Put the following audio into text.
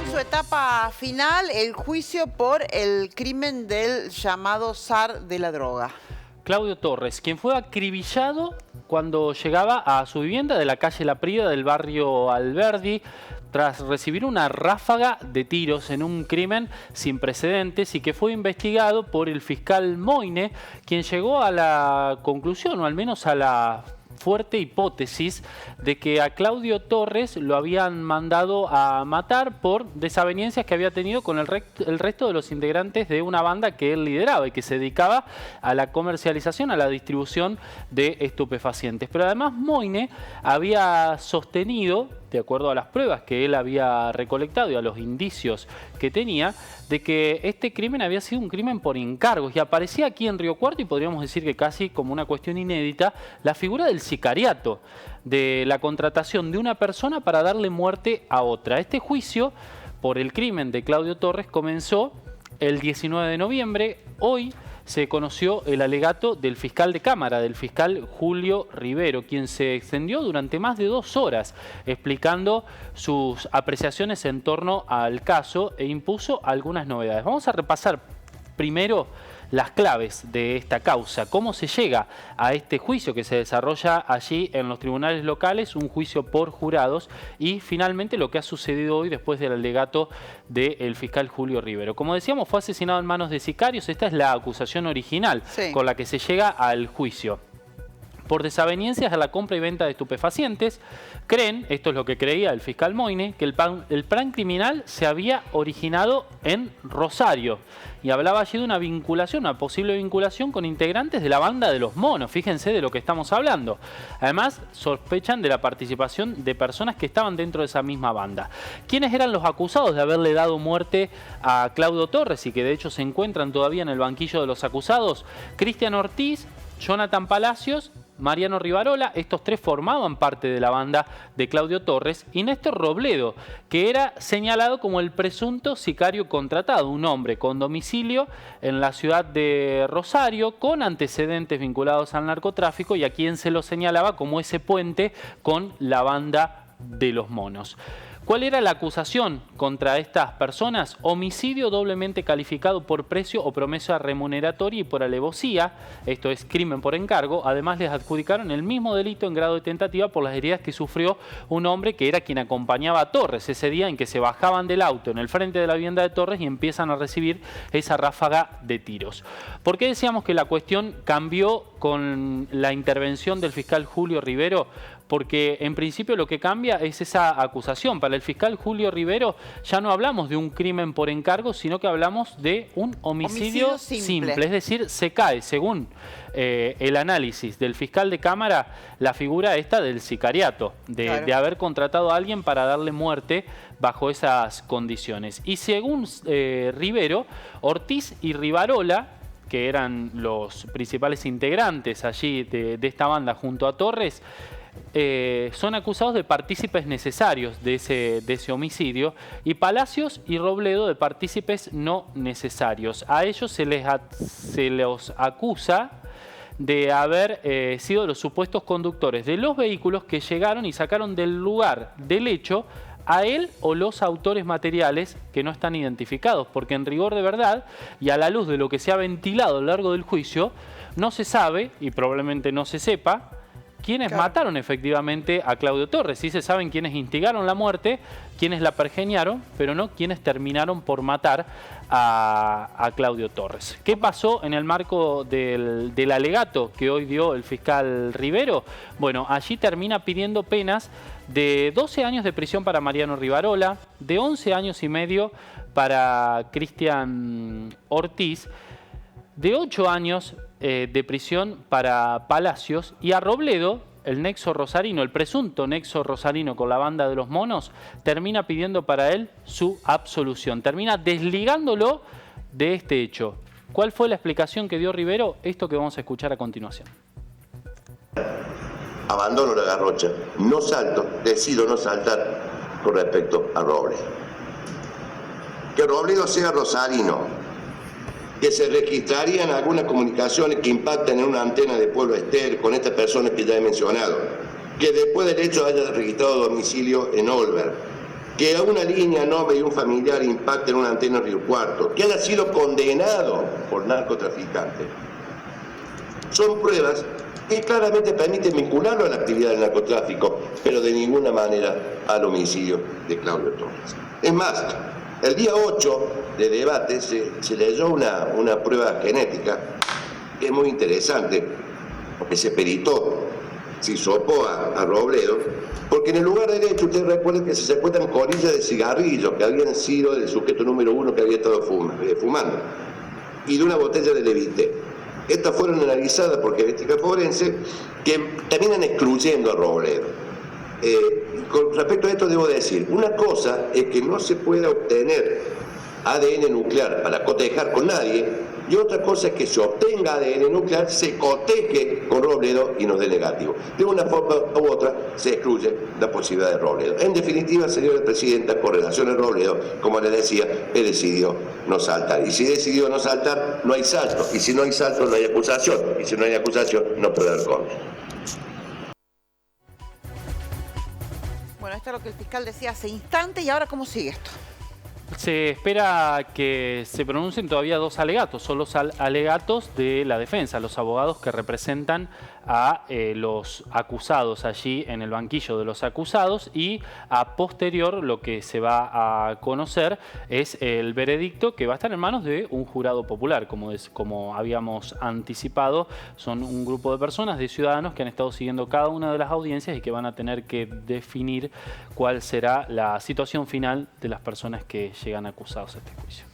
su etapa final el juicio por el crimen del llamado zar de la droga. Claudio Torres, quien fue acribillado cuando llegaba a su vivienda de la calle La Prida del barrio Alberdi, tras recibir una ráfaga de tiros en un crimen sin precedentes y que fue investigado por el fiscal Moine, quien llegó a la conclusión, o al menos a la fuerte hipótesis, de que a Claudio Torres lo habían mandado a matar por desavenencias que había tenido con el resto de los integrantes de una banda que él lideraba y que se dedicaba a la comercialización, a la distribución de estupefacientes. Pero además Moine había sostenido, de acuerdo a las pruebas que él había recolectado y a los indicios que tenía, de que este crimen había sido un crimen por encargos, y aparecía aquí en Río Cuarto, y podríamos decir que casi como una cuestión inédita, la figura del sicariato, de la contratación de una persona para darle muerte a otra. Este juicio por el crimen de Claudio Torres comenzó el 19 de noviembre. Hoy se conoció el alegato del fiscal de Cámara, del fiscal Julio Rivero, quien se extendió durante más de 2 horas explicando sus apreciaciones en torno al caso e impuso algunas novedades. Vamos a repasar primero las claves de esta causa, cómo se llega a este juicio que se desarrolla allí en los tribunales locales, un juicio por jurados, y finalmente lo que ha sucedido hoy después del alegato del fiscal Julio Rivero. Como decíamos, fue asesinado en manos de sicarios. Esta es la acusación original con la que se llega al juicio. Por desavenencias a la compra y venta de estupefacientes, creen, esto es lo que creía el fiscal Moine, que el plan criminal se había originado en Rosario. Y hablaba allí de una vinculación, una posible vinculación con integrantes de la banda de los monos. Fíjense de lo que estamos hablando. Además, sospechan de la participación de personas que estaban dentro de esa misma banda. ¿Quiénes eran los acusados de haberle dado muerte a Claudio Torres y que de hecho se encuentran todavía en el banquillo de los acusados? Cristian Ortiz, Jonathan Palacios, Mariano Rivarola. Estos 3 formaban parte de la banda de Claudio Torres, y Néstor Robledo, que era señalado como el presunto sicario contratado, un hombre con domicilio en la ciudad de Rosario, con antecedentes vinculados al narcotráfico, y a quien se lo señalaba como ese puente con la banda de los monos. ¿Cuál era la acusación contra estas personas? Homicidio doblemente calificado por precio o promesa remuneratoria y por alevosía, esto es crimen por encargo. Además les adjudicaron el mismo delito en grado de tentativa por las heridas que sufrió un hombre que era quien acompañaba a Torres ese día en que se bajaban del auto en el frente de la vivienda de Torres y empiezan a recibir esa ráfaga de tiros. ¿Por qué decíamos que la cuestión cambió con la intervención del fiscal Julio Rivero? Porque en principio lo que cambia es esa acusación. Para el fiscal Julio Rivero ya no hablamos de un crimen por encargo, sino que hablamos de un homicidio simple. Es decir, se cae, según el análisis del fiscal de Cámara, la figura esta del sicariato, de haber contratado a alguien para darle muerte bajo esas condiciones. Y según Rivero, Ortiz y Rivarola, que eran los principales integrantes allí de esta banda junto a Torres, son acusados de partícipes necesarios de ese homicidio, y Palacios y Robledo de partícipes no necesarios. A ellos se los acusa de haber sido los supuestos conductores de los vehículos que llegaron y sacaron del lugar del hecho a él o los autores materiales que no están identificados, porque en rigor de verdad y a la luz de lo que se ha ventilado a lo largo del juicio, no se sabe, y probablemente no se sepa, quiénes mataron efectivamente a Claudio Torres. Sí se saben quiénes instigaron la muerte, quiénes la pergeñaron, pero no quiénes terminaron por matar a Claudio Torres. ¿Qué pasó en el marco del alegato que hoy dio el fiscal Rivero? Bueno, allí termina pidiendo penas de 12 años de prisión para Mariano Rivarola, de 11 años y medio para Cristian Ortiz, de 8 años de prisión para Palacios, y a Robledo, el nexo rosarino, el presunto nexo rosarino con la banda de los monos, termina pidiendo para él su absolución, termina desligándolo de este hecho. ¿Cuál fue la explicación que dio Rivero? Esto que vamos a escuchar a continuación. Abandono la garrocha, no salto, decido no saltar con respecto a Robledo. Que Robledo sea rosarino, que se registrarían algunas comunicaciones que impactan en una antena de Pueblo Ester con estas personas que ya he mencionado, que después del hecho haya registrado domicilio en Olver, que a una línea noble y un familiar impacte en una antena en Río Cuarto, que haya sido condenado por narcotraficante. Son pruebas que claramente permiten vincularlo a la actividad del narcotráfico, pero de ninguna manera al homicidio de Claudio Torres. Es más, el día 8 de debate se leyó una prueba genética que es muy interesante, porque se peritó, se hisopó a Robledo, porque en el lugar derecho ustedes recuerden que se encuentran colillas de cigarrillos que habían sido del sujeto número 1 que había estado fumando, y de una botella de Levité. Estas fueron analizadas por genética forense, que terminan excluyendo a Robledo. Con respecto a esto debo decir, una cosa es que no se pueda obtener ADN nuclear para cotejar con nadie, y otra cosa es que se obtenga ADN nuclear, se coteje con Robledo y nos dé negativo. De una forma u otra se excluye la posibilidad de Robledo. En definitiva, señora presidenta, con relación a Robledo, como le decía, él decidió no saltar. Y si decidió no saltar, no hay salto. Y si no hay salto, no hay acusación. Y si no hay acusación, no puede haber condena. Bueno, esto es lo que el fiscal decía hace instante, y ahora ¿cómo sigue esto? Se espera que se pronuncien todavía 2 alegatos, son los alegatos de la defensa, los abogados que representan a los acusados allí en el banquillo de los acusados, y a posterior lo que se va a conocer es el veredicto, que va a estar en manos de un jurado popular, como habíamos anticipado. Son un grupo de personas, de ciudadanos, que han estado siguiendo cada una de las audiencias y que van a tener que definir cuál será la situación final de las personas que llegan acusados a este juicio.